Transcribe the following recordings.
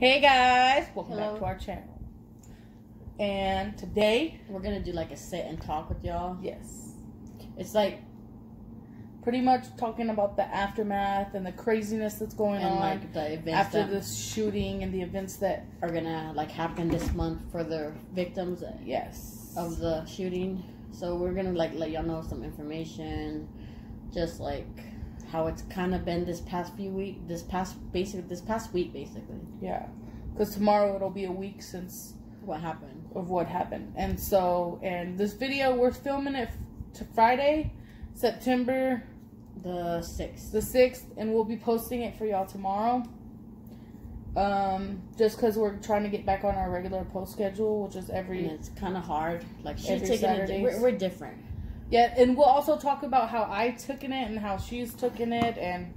Hey guys, welcome Hello. back to our channel. And today We're gonna do like a sit and talk with y'all. yes, It's like pretty much talking about the aftermath and the craziness that's going and on like the events after that this shooting and the events that are gonna like happen this month for the victims yes of the shooting. So we're gonna like let y'all know some information, just like how it's kind of been this past week basically. yeah, because tomorrow it'll be a week since What happened? of what happened. And this video we're filming it to Friday, September The 6th. the 6th, and we'll be posting it for y'all tomorrow. Just because we're trying to get back on our regular post schedule, which is And it's kind of hard. Like she's every taking Saturdays. we're different. Yeah, and we'll also talk about how I took in it and how she's taken it, and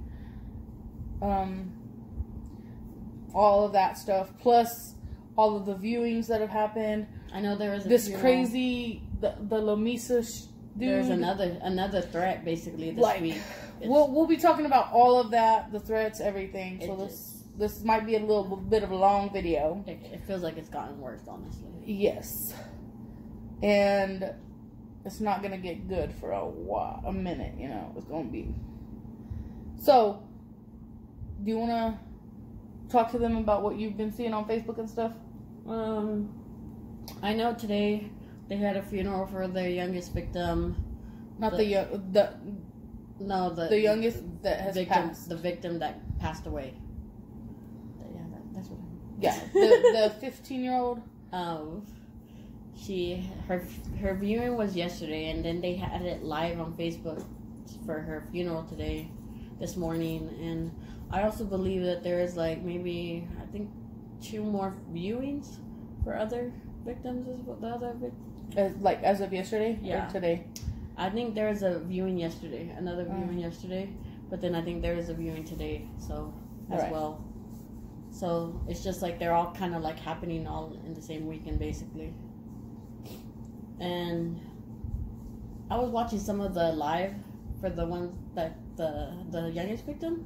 all of that stuff, plus all of the viewings that have happened. I know there was This crazy the Lamisa dude. There's another threat basically this Like, week. We'll be talking about all of that, the threats, everything. So It this might be a little bit of a long video. It feels like it's gotten worse, honestly. Yes, and it's not gonna get good for a minute. You know, it's gonna be. So, do you wanna talk to them about what you've been seeing on Facebook and stuff? I know today they had a funeral for their youngest victim. Not the youngest that has passed. The victim that passed away. Yeah, that's what. Yeah, the 15-year-old. Her viewing was yesterday, and then they had it live on Facebook for her funeral today, this morning. And I also believe that there is like maybe I think 2 more viewings for other victims. Is what the other Like as of yesterday Yeah. or today? I think there was a viewing yesterday, another viewing yesterday, but then I think there is a viewing today, so as Right. well. So it's just like they're all kind of like happening all in the same weekend, basically. And I was watching some of the live for the ones that the youngest victim.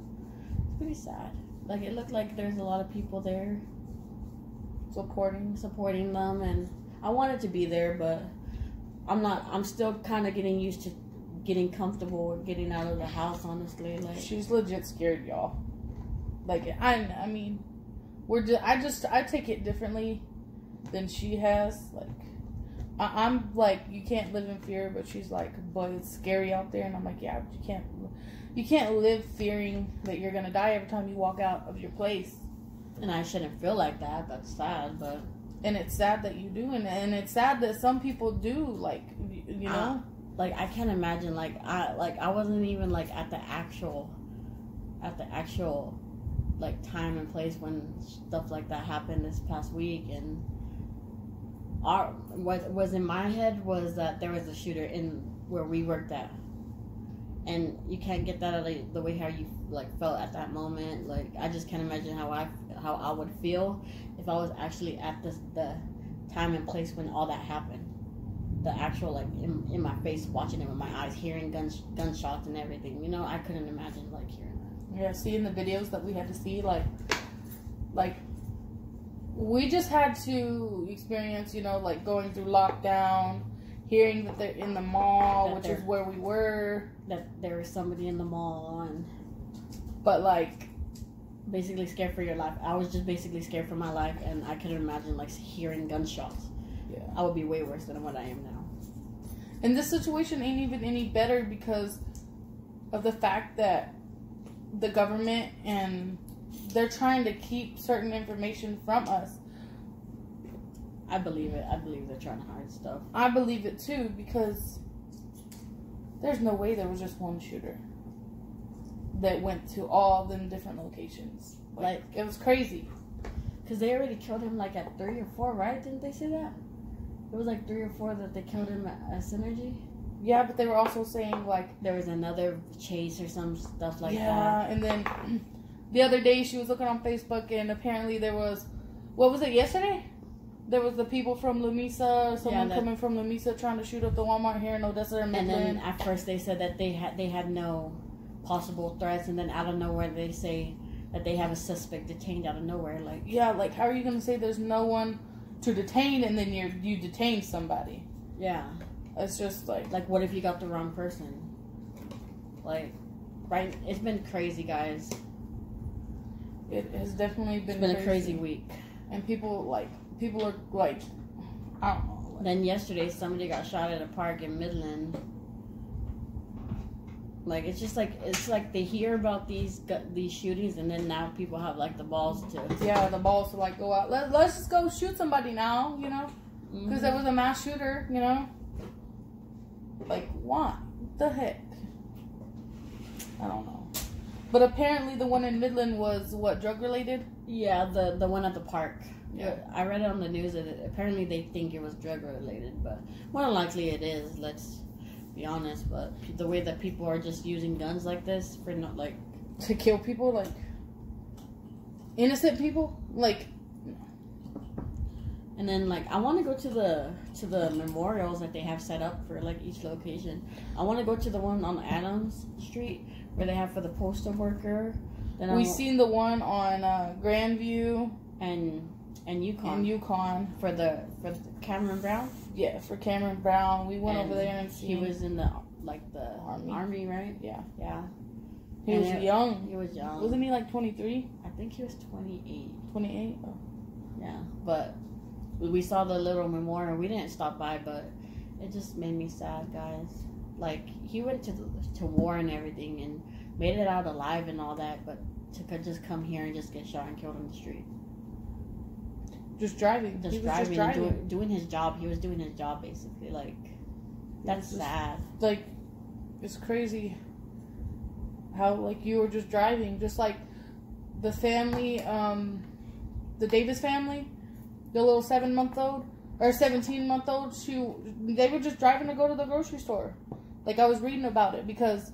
It's pretty sad. Like it looked like there's a lot of people there supporting them, and I wanted to be there, but I'm still kind of getting used to getting comfortable with getting out of the house, honestly. Like She's legit scared, y'all. Like I mean, I take it differently than she has. Like I'm like, you can't live in fear, but she's like, but it's scary out there, and I'm like, yeah, but you can't live fearing that you're gonna die every time you walk out of your place. And I shouldn't feel like that. That's sad, but and it's sad that you do, and it's sad that some people do. Like you know, like I can't imagine. I wasn't even like at the actual like time and place when stuff like that happened this past week. And what was in my head was that there was a shooter in where we worked at, and you can't get that out of the way how you like felt at that moment. Like I just can't imagine how I would feel if I was actually at the time and place when all that happened. The actual like in my face, watching it with my eyes, hearing gunshots and everything. You know, I couldn't imagine like hearing that. yeah. Seeing the videos that we had to see, like we just had to experience, you know, like going through lockdown, hearing that they're in the mall, which is where we were. That there was somebody in the mall, but like basically scared for your life. I was just basically scared for my life, and I couldn't imagine like hearing gunshots. Yeah, I would be way worse than what I am now. And this situation ain't even any better because of the fact that the government and they're trying to keep certain information from us. I believe it. I believe they're trying to hide stuff. I believe it too, because there's no way there was just one shooter that went to all them different locations. Like it was crazy. Because they already killed him like at 3 or 4, right? Didn't they say that? It was like 3 or 4 that they killed him at Synergy. Yeah, but they were also saying like there was another chase or some stuff like that. Yeah, and then the other day she was looking on Facebook, and apparently there was, what was it, yesterday? There was the people from Lamisa, someone coming from Lamisa trying to shoot up the Walmart here in Odessa or Midland. And then at first they said that they had no possible threats, and then out of nowhere they say that they have a suspect detained out of nowhere. Like, yeah, like how are you gonna say there's no one to detain and then you detain somebody? Yeah, it's just like what if you got the wrong person? Like, right? It's been crazy, guys. It has definitely been. It's been a crazy week, and people are like, I don't know. Like, then yesterday, somebody got shot at a park in Midland. Like, it's like they hear about these shootings, and then now people have like the balls to like go out. Let's just go shoot somebody now, you know, because there was a mass shooter, you know. Like, what the heck? I don't know. But apparently the one in Midland was what, drug related? Yeah, the one at the park. Yeah, I read it on the news that apparently they think it was drug related, but more than likely it is. Let's be honest. But the way that people are just using guns like this for not like to kill people, like innocent people, like. And then, like, I want to go to the memorials that they have set up for, like, each location. I want to go to the one on Adams Street where they have for the postal worker. Then we've seen the one on Grandview and Yukon. And Yukon for the Cameron Brown. Yeah, for Cameron Brown, we went over there and he was in the army, right? Yeah. He was young. He was young. Wasn't he like 23? I think he was 28. 28. Oh. Yeah, but. We saw the little memorial. We didn't stop by, but it just made me sad, guys. Like, he went to war and everything and made it out alive and all that, but to just come here and just get shot and killed on the street. Just driving. Doing his job. He was doing his job, basically. Like, that's sad. Like, it's crazy how, like, you were just driving. Just like the family, the Davis family. The little 7-month-old or 17-month-old, they were just driving to go to the grocery store. Like, I was reading about it because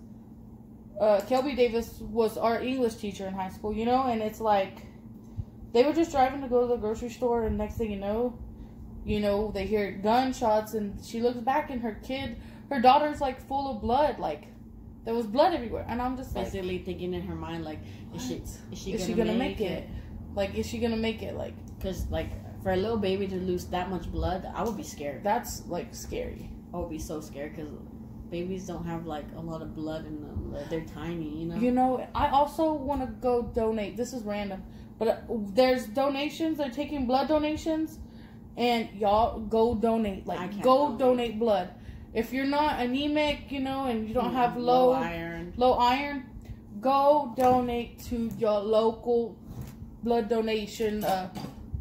Kelby Davis was our English teacher in high school, you know, and it's like they were just driving to go to the grocery store, and next thing you know, they hear gunshots, and she looks back, and her daughter's like full of blood, like there was blood everywhere, and I'm just basically thinking in her mind, like, is she gonna make it? Like, is she gonna make it? Like, because like. For a little baby to lose that much blood, I would be scared. That's, like, scary. I would be so scared because babies don't have, like, a lot of blood in them. They're tiny, you know? You know, I also want to go donate. This is random. But there's donations. They're taking blood donations. And y'all go donate. Like, go donate blood. If you're not anemic, you know, and you don't have low iron, go donate to your local blood donation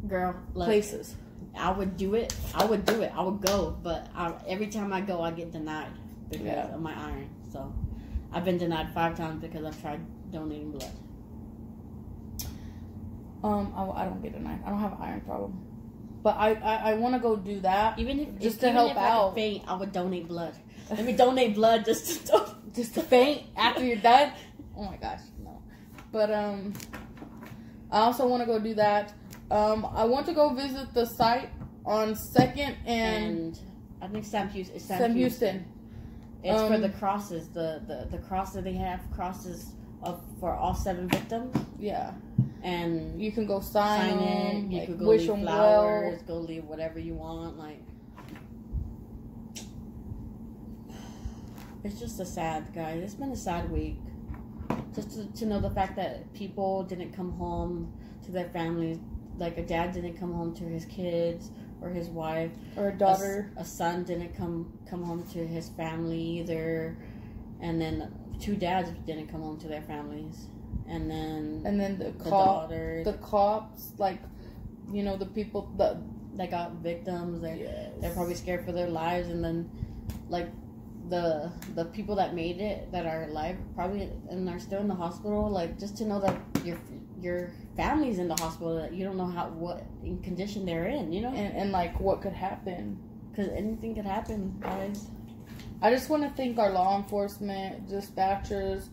girl, look, places. I would do it. I would go, but every time I go, I get denied because of my iron. So I've been denied 5 times because I've tried donating blood. I don't get denied. I don't have an iron problem, but I want to go do that. Even if just to help out. I faint, I would donate blood. Let me donate blood just to faint after you're done. Oh my gosh, no. But I also want to go do that. I want to go visit the site on 2nd and I think Sam Houston. It's for the crosses. The cross that they have crosses for all 7 victims. Yeah, and you can go sign it. You like, could go wish leave flowers. Go leave whatever you want. Like, it's just a sad, guys. It's been a sad week. Just to know the fact that people didn't come home to their families. Like, a dad didn't come home to his kids or his wife. Or a daughter. A son didn't come home to his family either. And then 2 dads didn't come home to their families. And then the cops, like, you know, the people that got victims, they're probably scared for their lives. And then, like, the people that made it, that are alive, probably, and are still in the hospital, like, just to know that your family's in the hospital, that you don't know what in condition they're in, you know, and like what could happen, because anything could happen, guys. I just want to thank our law enforcement, dispatchers,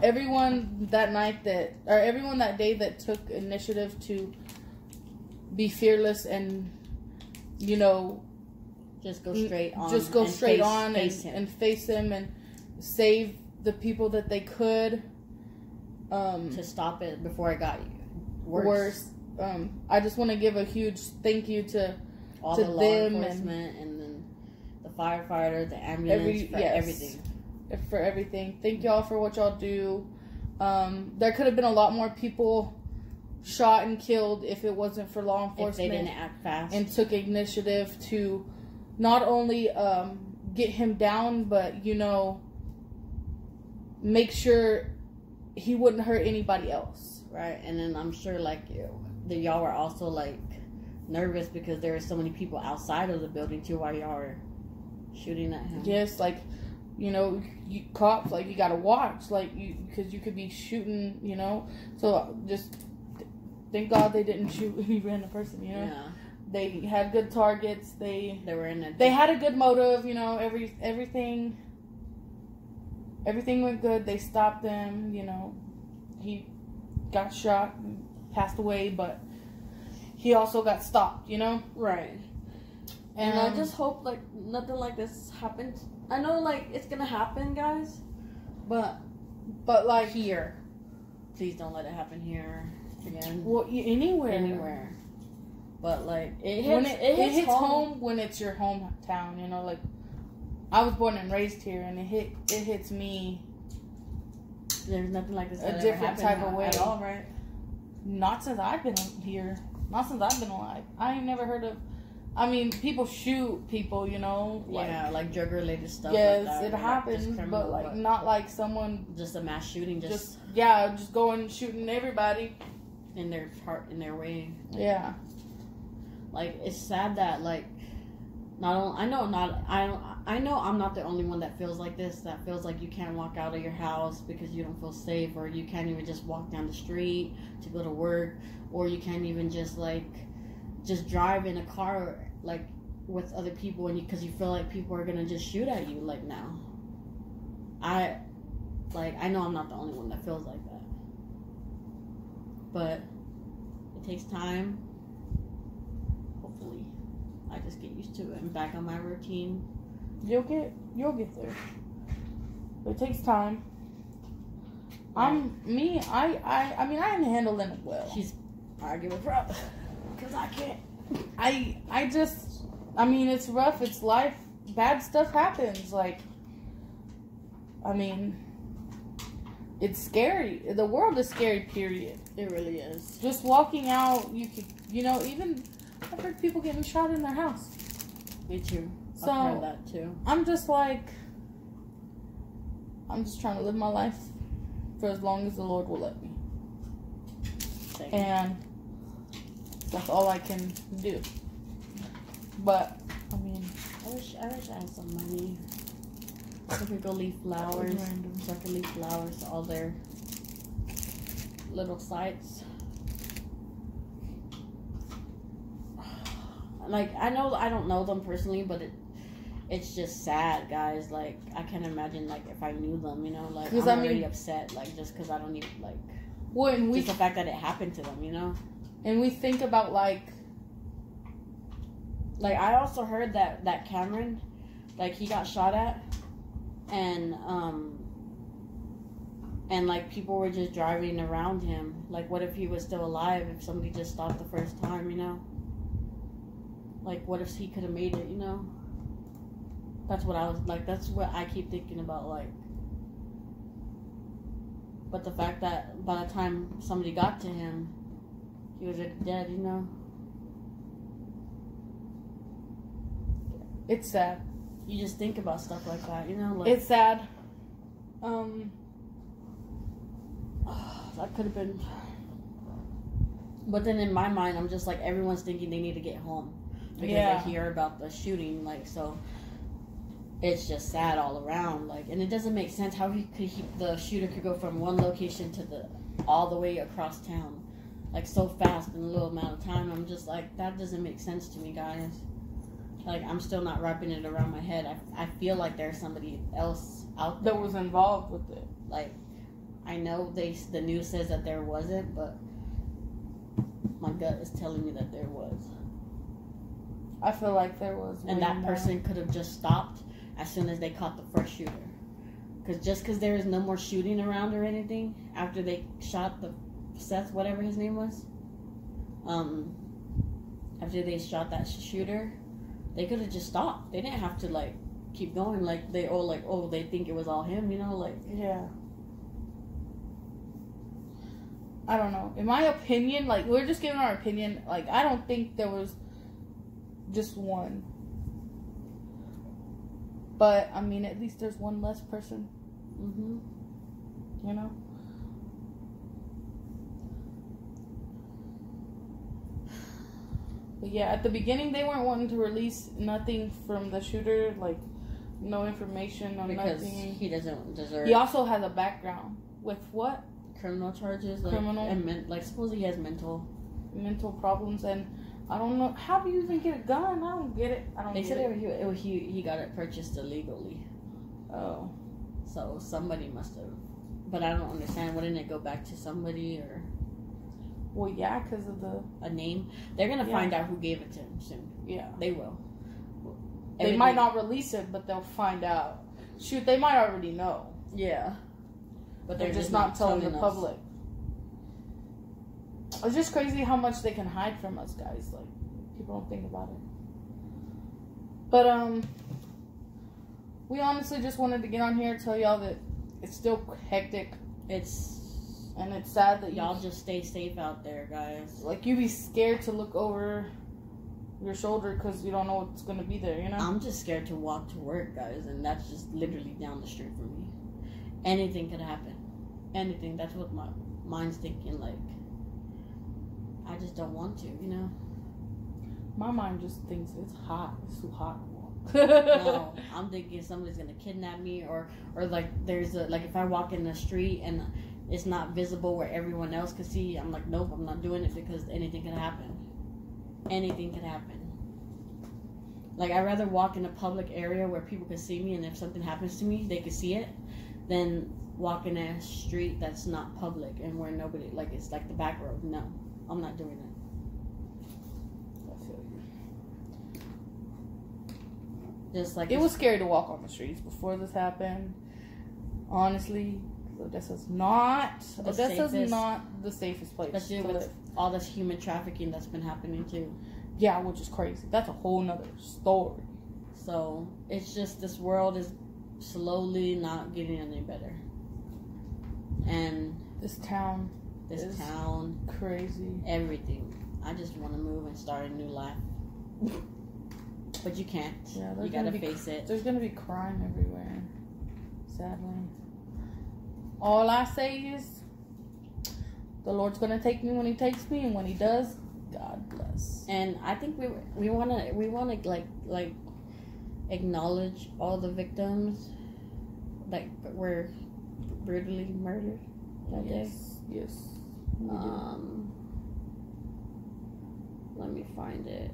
everyone that day that took initiative to be fearless and, you know, just go straight on, and face them and save the people that they could. to stop it before it got worse. I just want to give a huge thank you to all to the law them enforcement and then the firefighter, the ambulance, everything. For everything. Thank y'all for what y'all do. There could have been a lot more people shot and killed if it wasn't for law enforcement. If they didn't act fast. And took initiative to not only get him down, but, make sure he wouldn't hurt anybody else. Right, and then I'm sure, like, y'all were also, like, nervous because there were so many people outside of the building, too, while y'all were shooting at him. Yes, like, cops, like, you gotta watch, like, because you could be shooting, So, just thank God they didn't shoot any random person, Yeah. They had good targets. They had a good motive, everything went good. They stopped them, He got shot and passed away, but he also got stopped, Right. And I just hope, like, nothing like this happens. I know, like, it's gonna happen, guys, but like, here, please don't let it happen here again. Well, anywhere. But, like, it hits home when it's your hometown, like, I was born and raised here, and it hits me. There's nothing like this a different type of way at all, right? Not since I've been here. Not since I've been alive. I ain't never heard of. I mean, people shoot people, like drug-related stuff. Yes, like that, it happens, but like not like someone just a mass shooting, just going and shooting everybody in their way. Yeah, like it's sad that like I know I'm not the only one that feels like this. That feels like you can't walk out of your house because you don't feel safe, or you can't even just walk down the street to go to work, or you can't even just drive in a car like with other people, and because you feel like people are gonna just shoot at you. Like now, I know I'm not the only one that feels like that, but it takes time. Hopefully, I just get used to it and back on my routine. You'll get there. But it takes time. Yeah. I mean, I can handle it well. She's arguing with Rob. Because I can't. I mean, it's rough. It's life. Bad stuff happens. Like, I mean, it's scary. The world is scary, period. It really is. Just walking out, you could, even, I've heard people getting shot in their house. Me too. So, I've heard that too. I'm just trying to live my life for as long as the Lord will let me. Same. And that's all I can do. But, I mean, I wish I had some money. So I could go leave flowers. So I could leave flowers to all their little sites. Like, I know I don't know them personally, but it's just sad, guys. Like, I can't imagine, like, if I knew them, like, I'm already upset, like, just because I don't even, like, just the fact that it happened to them, And we think about, like, I also heard that Cameron, like, he got shot at, and like, people were just driving around him. Like, what if he was still alive if somebody just stopped the first time, Like, what if he could have made it, That's what I was, like, that's what I keep thinking about, like. But the fact that by the time somebody got to him, he was already dead, It's sad. You just think about stuff like that, Like, it's sad. That could have been. But then in my mind, I'm just like, everyone's thinking they need to get home because they hear about the shooting, like, so it's just sad all around, like, and it doesn't make sense how the shooter could go from one location to all the way across town, like, so fast in a little amount of time. I'm just like, that doesn't make sense to me, guys. Like, I'm still not wrapping it around my head. I feel like there's somebody else out there that was involved with it. Like, I know the news says that there wasn't, but my gut is telling me that there was. I feel like there was. And that person could have just stopped as soon as they caught the first shooter. because just because there is no more shooting around or anything after they shot the Seth, whatever his name was, after they shot that shooter, they could have just stopped. They didn't have to like keep going. Like they they think it was all him, you know, like yeah. I don't know. In my opinion, like we're just giving our opinion. Like I don't think there was just one. But I mean, at least there's one less person. You know. But yeah, at the beginning they weren't wanting to release nothing from the shooter, like no information on because nothing. He doesn't deserve. He also has a background with what? Criminal charges, like, and supposedly he has mental problems, and I don't know, how do you even get a gun? I don't get it. They said he got it purchased illegally. Oh, so somebody must have, but I don't understand. Wouldn't it go back to somebody or? Well, yeah, because of a name. They're gonna find out who gave it to him soon. Yeah, they will. They might not release it, but they'll find out. Shoot, they might already know. Yeah. But they're just not telling the public. It's just crazy how much they can hide from us, guys. Like, people don't think about it. But, we honestly just wanted to get on here and tell y'all that it's still hectic. And it's sad that y'all just stay safe out there, guys. Like, you be scared to look over your shoulder because you don't know what's going to be there, you know? I'm just scared to walk to work, guys, and that's just literally down the street from me. Anything could happen. Anything. That's what my mind's thinking. Like, I just don't want to, you know? My mind just thinks it's hot. It's too hot. No, I'm thinking somebody's going to kidnap me or like there's like if I walk in the street and it's not visible where everyone else can see, I'm like, nope, I'm not doing it because anything could happen. Anything could happen. Like, I'd rather walk in a public area where people can see me and if something happens to me, they can see it than walk in a street that's not public and where nobody, like, it's like the back road. No, I'm not doing it. I feel you. Just like it was scary to walk on the streets before this happened. Honestly, Odessa's not the safest place especially to with live. All this human trafficking that's been happening too. Yeah, which is crazy. That's a whole nother story. So it's just this world is slowly not getting any better. And this town crazy. Everything. I just want to move and start a new life. But you can't. Yeah, you gotta face it. There's gonna be crime everywhere. Sadly. All I say is the Lord's gonna take me when He takes me, and when He does, God bless. And I think we wanna like acknowledge all the victims that were brutally murdered that day. Yes. Let me find it.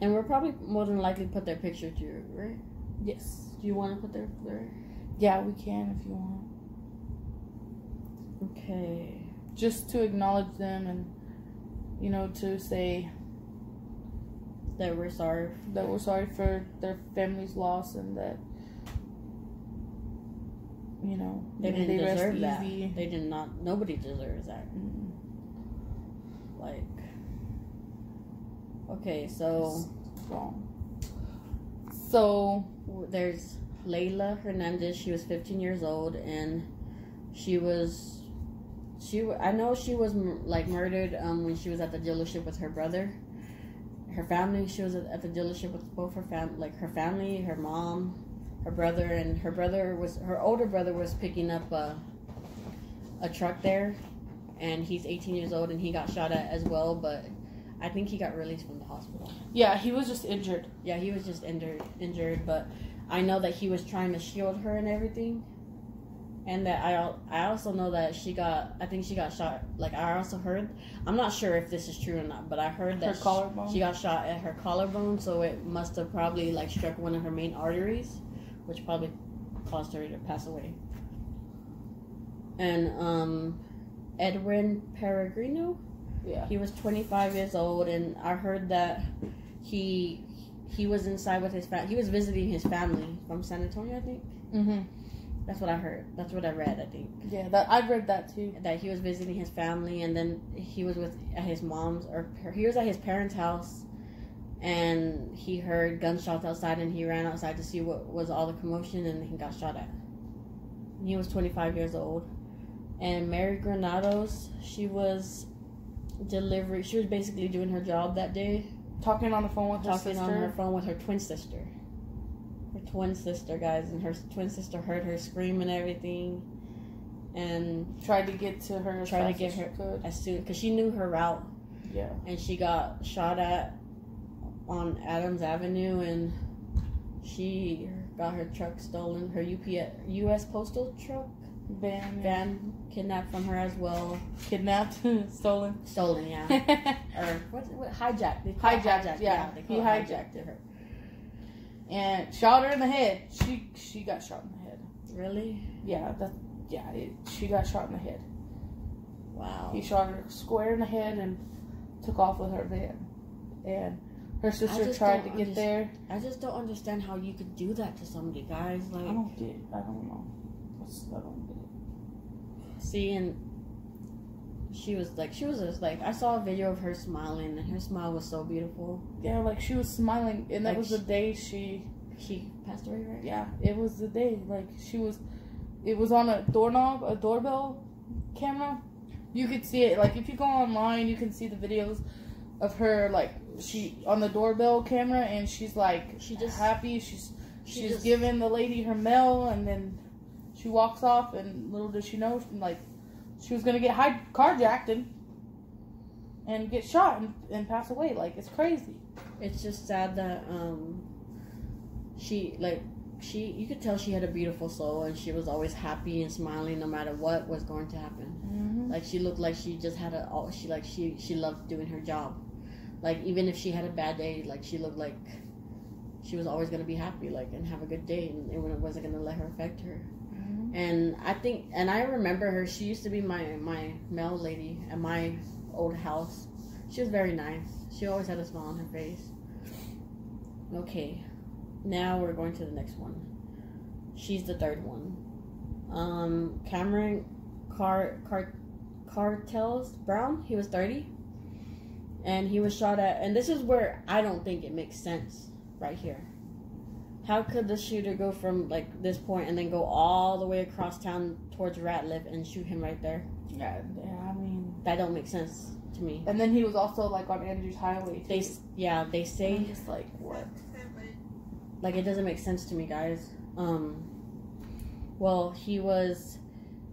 And we'll probably more than likely put their picture too, right? Yes. Do you want to put their? Yeah, we can if you want. Okay. Just to acknowledge them and, you know, to say that we're sorry. That we're sorry for their family's loss and that, you know, they didn't deserve that. They did not. Nobody deserves that. Mm-hmm. Like. Okay, so. So there's Layla Hernandez. She was 15 years old, and I know she was like murdered when she was at the dealership with her brother. Her family, she was at the dealership with both her family, her mom, her brother, and her older brother was picking up a truck there, and he's 18 years old and he got shot at as well, but I think he got released from the hospital. Yeah, he was just injured. Yeah, he was just injured, but I know that he was trying to shield her and everything. And that I also know that she got shot. Like, I also heard, I'm not sure if this is true or not, but I heard that she got shot at her collarbone, so it must have probably like struck one of her main arteries, which probably caused her to pass away. And Edwin Peregrino, yeah, he was 25 years old, and I heard that he he was inside with his he was visiting his family from San Antonio, I think. Mm-hmm. That's what I heard. That's what I read, I think. Yeah, that I've read that too. That he was visiting his family, and then he was at his mom's, or he was at his parents' house, and he heard gunshots outside, and he ran outside to see what was all the commotion, and he got shot at. And he was 25 years old. And Mary Granados, she was basically doing her job that day. Talking on the phone with her sister. Talking on her phone with her twin sister. Her twin sister, guys. And her twin sister heard her scream and everything. And tried to get to her as fast as she could. As soon, because she knew her route. Yeah. And she got shot at on Adams Avenue, and she got her truck stolen. Her U.S. Postal truck. Van kidnapped from her as well. Kidnapped? Stolen, yeah. Or what? Hijacked. Hijacked, yeah. He hijacked her. And shot her in the head. She got shot in the head. Really? Yeah, she got shot in the head. Wow. He shot her square in the head and took off with her van. And her sister tried to get there. I just don't understand how you could do that to somebody, guys. Like, I don't know. I don't get it. See, and she was just like, I saw a video of her smiling, and her smile was so beautiful. Yeah, like she was smiling, and that was the day she passed away, right? Yeah, it was the day. Like it was on a doorbell camera. You could see it. Like if you go online, you can see the videos of her. Like she on the doorbell camera, and she's like happy. She's giving the lady her mail, and then she walks off, and little did she know, like, she was going to get carjacked and get shot and pass away. Like, it's crazy. It's just sad that, you could tell she had a beautiful soul, and she was always happy and smiling no matter what was going to happen. Mm-hmm. Like, she looked like she just had she loved doing her job. Like, even if she had a bad day, like, she looked like she was always going to be happy, like, and have a good day, and it wasn't going to let her affect her. And I remember her. She used to be my mail lady at my old house. She was very nice. She always had a smile on her face. Okay, now we're going to the next one. She's the third one. Cameron Cartels Brown. He was 30, and he was shot at. And this is where I don't think it makes sense. Right here. How could the shooter go from, like, this point and then go all the way across town towards Ratliff and shoot him right there? Yeah, I mean... That don't make sense to me. And then he was also, like, on Andrews Highway, too. They say... I'm just like, what? Like, it doesn't make sense to me, guys. Well, he was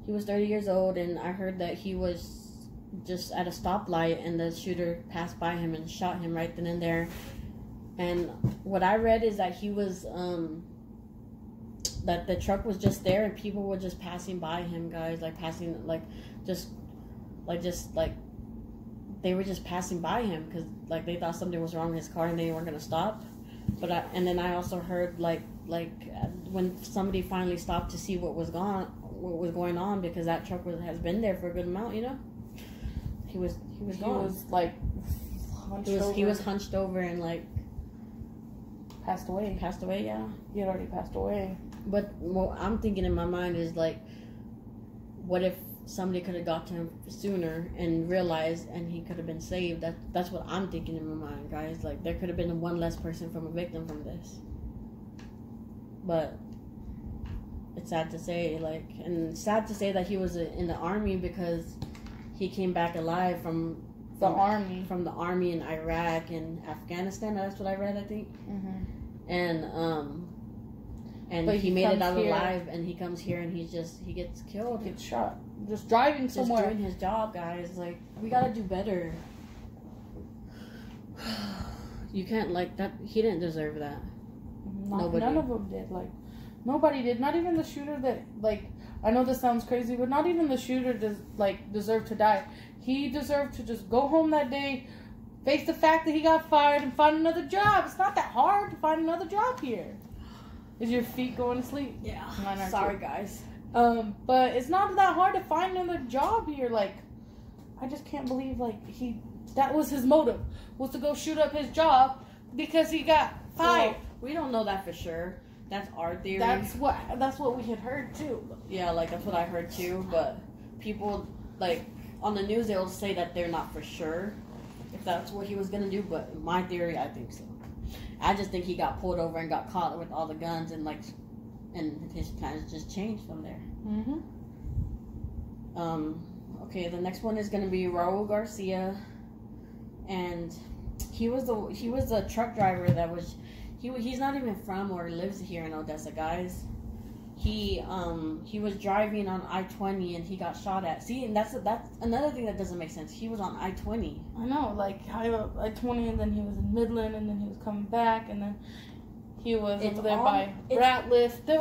30 years old, and I heard that he was just at a stoplight, and the shooter passed by him and shot him right then and there. And what I read is that he was, that the truck was just there and people were just passing by him, guys. Like, they were just passing by him because, like, they thought something was wrong with his car and they weren't going to stop. And then I also heard, like when somebody finally stopped to see what was going on, because that truck has been there for a good amount, you know? He was gone. He was, like, he was hunched over and, like, Passed away, yeah. He had already passed away. But what I'm thinking in my mind is, like, what if somebody could have got to him sooner and realized, and he could have been saved? That's what I'm thinking in my mind, guys. Like, there could have been one less person from a victim from this. But it's sad to say, like, and sad to say that he was in the army, because he came back alive from the army in Iraq and Afghanistan. That's what I read, I think. Mm-hmm. And but he made it out alive, and he comes here and he gets killed. Gets shot. Just driving somewhere. Just doing his job, guys. Like, we gotta do better. You can't, like, that. He didn't deserve that. None of them did. Like, nobody did. Not even the shooter that, like, I know this sounds crazy, but not even the shooter deserved to die. He deserved to just go home that day, face the fact that he got fired, and find another job. It's not that hard to find another job here. Is your feet going to sleep? Yeah. Sorry, guys. But it's not that hard to find another job here. Like, I just can't believe, like, that was his motive, was to go shoot up his job, because he got fired. Well, we don't know that for sure. That's our theory. That's what we had heard too. Yeah, like that's what I heard too. But people like on the news they'll say that they're not for sure if that's what he was gonna do. But my theory, I think so. I just think he got pulled over and got caught with all the guns and his plans just changed from there. Mm-hmm. Okay, the next one is gonna be Raul Garcia, and he was the truck driver that was. He's not even from or lives here in Odessa, guys. He was driving on I-20 and he got shot at. See, and that's another thing that doesn't make sense. He was on I-20. I know, like I-20, and then he was in Midland, and then he was coming back, and then he was over there by Ratliff. There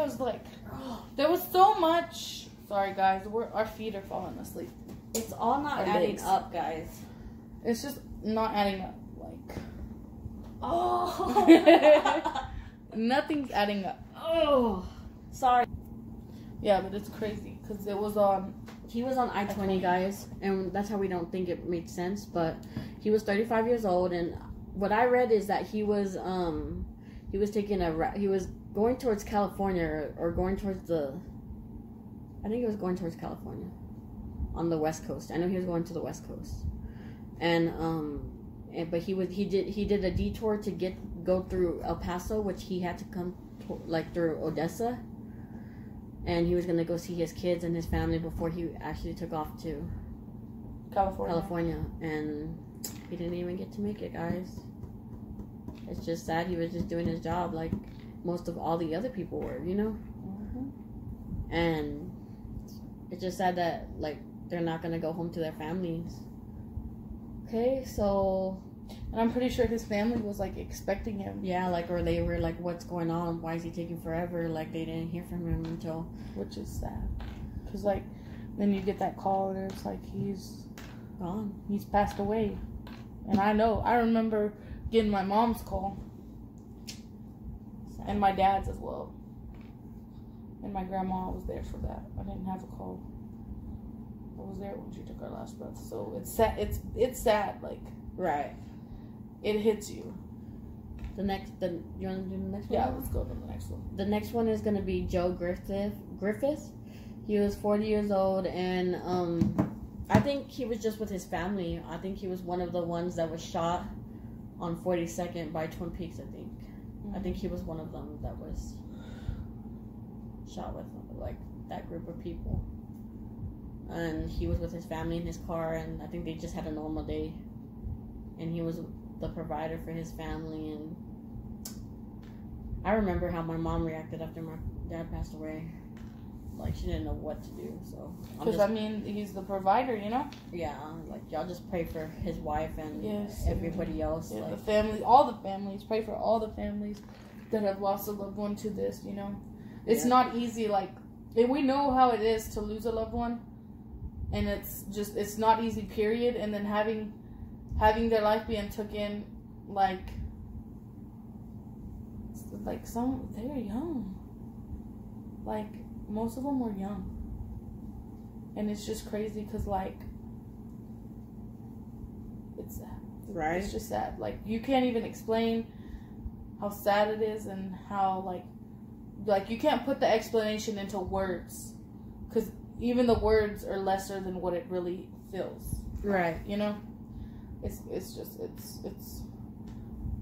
was so much. Sorry, guys, our feet are falling asleep. It's all not adding up, guys. It's just not adding up. Oh, nothing's adding up. Oh, sorry. Yeah, but it's crazy because it was on. He was on I-20, guys, and that's how we don't think it made sense. But he was 35 years old, and what I read is that he was going towards California or going towards I think he was going towards California on the West Coast. I know he was going to the West Coast, but he did a detour to go through El Paso, which he had to come through Odessa, and he was gonna go see his kids and his family before he actually took off to California, and he didn't even get to make it, guys. It's just sad. He was just doing his job like most of all the other people were, Mm-hmm. And it's just sad that they're not gonna go home to their families. Okay, so... And I'm pretty sure his family was, expecting him. Yeah, or they were what's going on? Why is he taking forever? They didn't hear from him until... Which is sad. Because, then you get that call and it's he's gone. He's passed away. And I remember getting my mom's call. Sad. And my dad's as well. And my grandma was there for that. I didn't have a call. I was there when she took her last breath. So it's sad. It's sad. Right. It hits you. You want to do the next one? Yeah, let's go to the next one. The next one is going to be Joe Griffith. He was 40 years old, and I think he was just with his family. I think he was one of the ones that was shot on 42nd by Twin Peaks, I think. Mm-hmm. I think he was one of them that was shot with, that group of people. And he was with his family in his car, and I think they just had a normal day. And he was the provider for his family, and I remember how my mom reacted after my dad passed away. She didn't know what to do, so... Because, he's the provider, Yeah, y'all just pray for his wife and everybody else. Yeah, the family, all the families. Pray for all the families that have lost a loved one to this, It's not easy, and we know how it is to lose a loved one. And it's not easy, period. And then having their life being taken, they're young. Most of them were young. And it's just crazy because, it's sad. Right. It's just sad. You can't even explain how sad it is and how, you can't put the explanation into words. Because even the words are lesser than what it really feels. Right. It's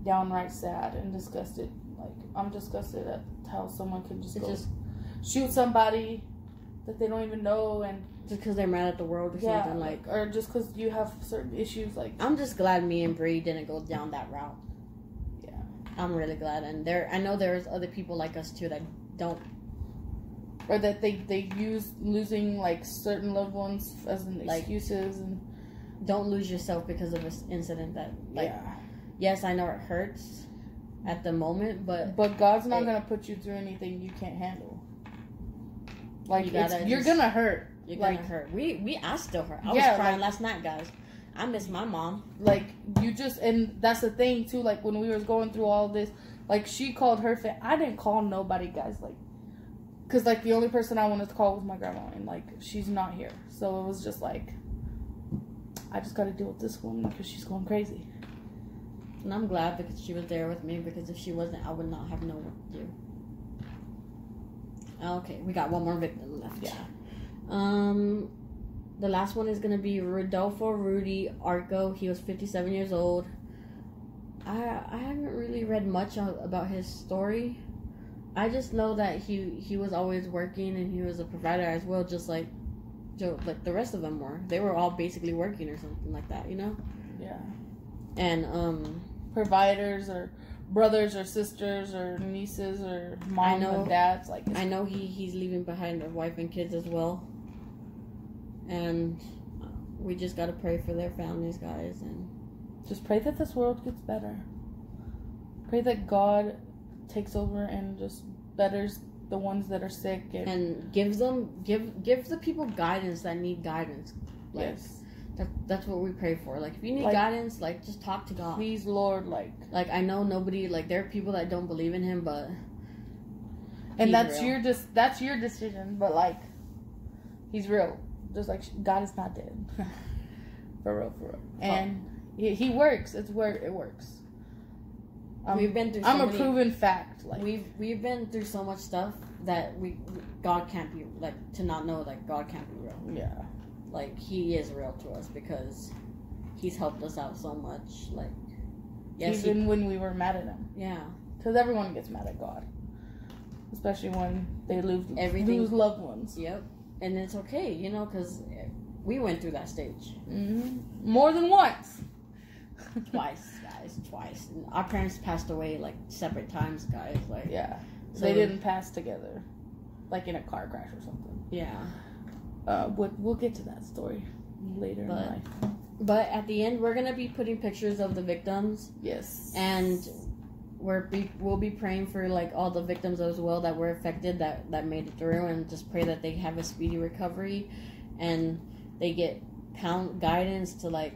downright sad and disgusted. I'm disgusted at how someone can just shoot somebody that they don't even know, and just because they're mad at the world or something, or just because you have certain issues. I'm just glad me and Bree didn't go down that route. Yeah, I'm really glad, and I know there's other people like us too that don't. Or that they use losing certain loved ones as an excuses, and don't lose yourself because of this incident that yes, I know it hurts at the moment, but God's not gonna put you through anything you can't handle. You're gonna hurt. You're gonna hurt. I still hurt. I was crying last night, guys. I miss my mom. And that's the thing too. When we was going through all this, she called her I didn't call nobody, guys. Because, the only person I wanted to call was my grandma, and, she's not here. So it was just, I just got to deal with this one because she's going crazy. And I'm glad because she was there with me, because if she wasn't, I would not have known what to do. Okay, we got one more victim left. Yeah. The last one is going to be Rodolfo Rudy Arco. He was 57 years old. I haven't really read much about his story. I just know that he was always working, and he was a provider as well, just like Joe, like the rest of them were. They were all basically working or something like that, you know? Yeah. And providers or brothers or sisters or nieces or mom and dads. Like, I know he's leaving behind a wife and kids as well. And we just got to pray for their families, guys, and just pray that this world gets better. Pray that God takes over and just betters the ones that are sick and give the people guidance that need guidance. Like, yes. That's what we pray for. Like, if you need guidance, like, just talk to God. Please, Lord, like I know nobody, like, there are people that don't believe in him, but and that's real. That's your decision, but like, he's real. Just like God is not dead. For real. And he works. It works. We've been through. I'm a proven fact. Like, we've been through so much stuff that God can't be, like, to not know that God can't be real. Yeah. Like, he is real to us because he's helped us out so much. Like, yes, even when we were mad at him. Yeah. Because everyone gets mad at God, especially when they lose loved ones. Yep. And it's okay, you know, because we went through that stage. Mm-hmm. More than once. Twice, guys. Twice. And our parents passed away, like, separate times, guys. Like, yeah. So they didn't pass together. Like in a car crash or something. Yeah. We'll get to that story later in life. But at the end, we're going to be putting pictures of the victims. Yes. And we'll be praying for, like, all the victims as well that were affected, that made it through, and just pray that they have a speedy recovery and they get guidance to, like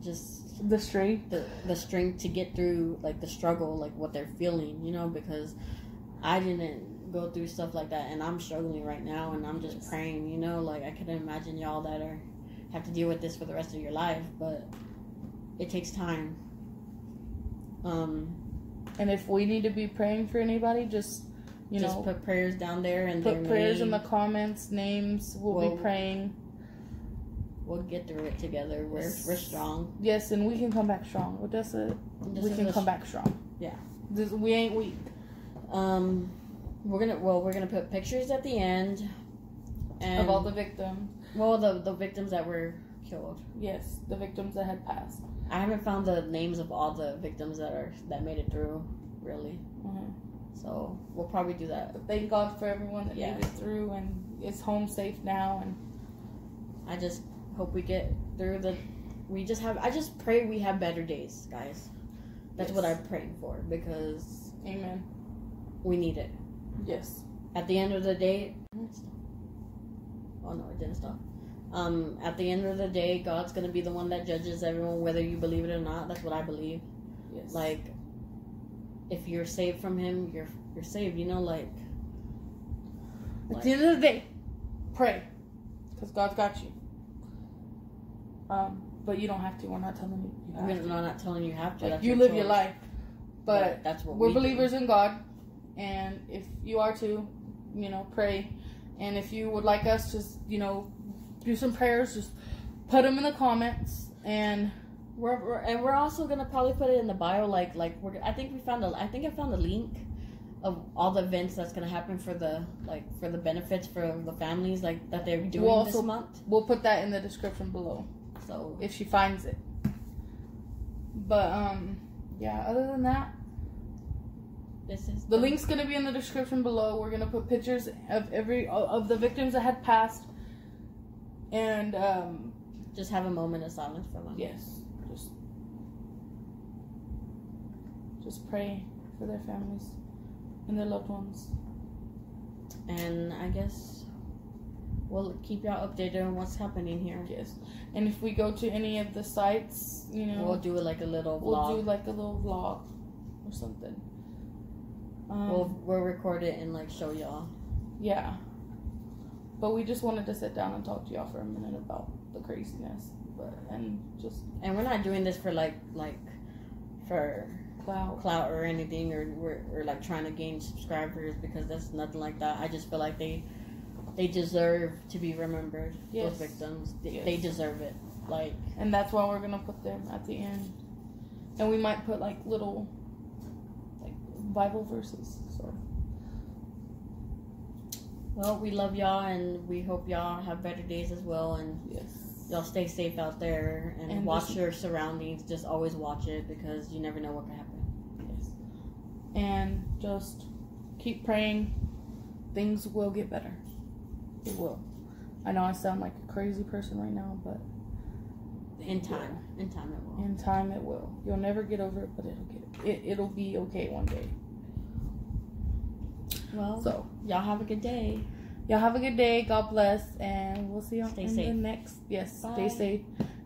just the strength. The strength to get through, like, the struggle, like, what they're feeling, you know, because I didn't go through stuff like that, and I'm struggling right now, and I'm just praying, you know, like, I can imagine y'all that have to deal with this for the rest of your life, but it takes time. And if we need to be praying for anybody, just put prayers down there and put prayers in the comments, names. We'll be praying. We'll get through it together. We're strong. Yes, and we can come back strong. Odessa, we can come back strong. Yeah. We ain't weak. We're gonna put pictures at the end of all the victims. Well, the victims that were killed. Yes, the victims that had passed. I haven't found the names of all the victims that made it through, really. Mm-hmm. So we'll probably do that. But thank God for everyone that made it through and is home safe now. And I just hope we get through I just pray we have better days, guys. That's what I'm praying for, because amen. We need it. Yes. At the end of the day, oh no, it didn't stop. At the end of the day, God's gonna be the one that judges everyone, whether you believe it or not. That's what I believe. Yes. Like, if you're saved from Him, you're saved. You know, like. At the end of the day, pray, because God's got you. But you don't have to. We're not telling you. We're not telling you have to. Like, you live your life. But that's what we're believers in God, and if you are too, pray. And if you would like us, just do some prayers. Just put them in the comments, and we're also gonna probably put it in the bio. I think I found a link of all the events that's gonna happen for the benefits for the families that they're doing this month. We'll put that in the description below. So if she finds it. But yeah, other than that, the link's gonna be in the description below. We're gonna put pictures of the victims that had passed, and just have a moment of silence for them. Yes, just pray for their families and their loved ones. And I guess we'll keep y'all updated on what's happening here. Yes. And if we go to any of the sites, we'll do like a little vlog. We'll do like a little vlog or something. We'll record it and show y'all. Yeah. But we just wanted to sit down and talk to y'all for a minute about the craziness. And we're not doing this for for clout or anything, or like trying to gain subscribers, because that's nothing like that. I just feel like they deserve to be remembered. Yes. Those victims, they deserve it. Like, and that's why we're gonna put them at the end, and we might put like little like Bible verses. So, well, we love y'all, and we hope y'all have better days as well, and yes, y'all stay safe out there, and watch your surroundings. Just always watch it, because you never know what can happen. Yes, and just keep praying. Things will get better. It will. I know I sound like a crazy person right now, but in time it will. In time it will. You'll never get over it, but it'll be okay one day. Well, so y'all have a good day. Y'all have a good day. God bless, and we'll see you Stay in safe. the next. Yes, Bye. stay safe,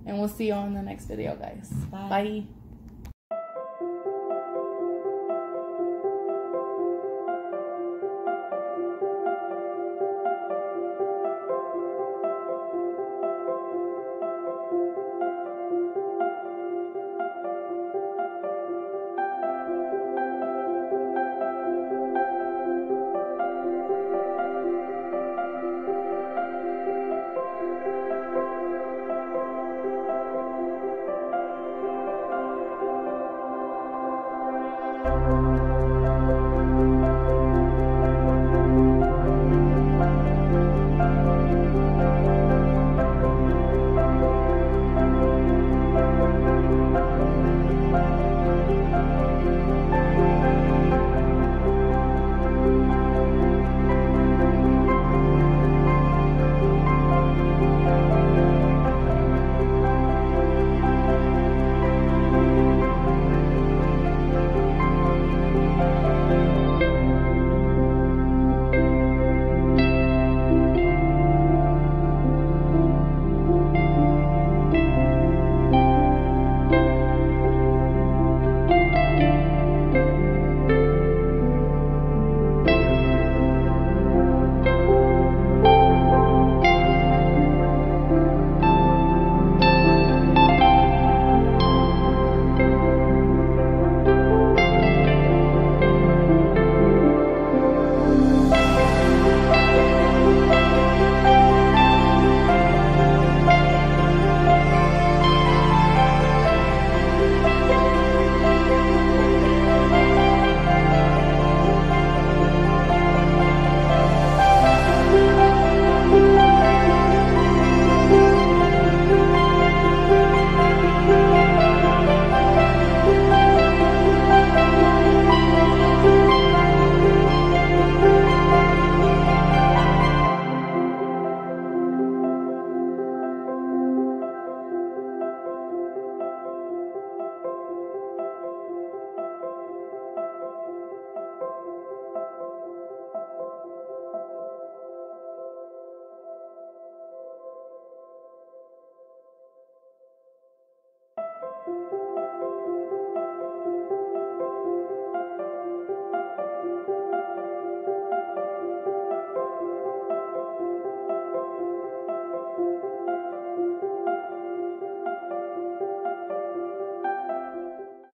and we'll see you on the next video, guys. Bye. Bye.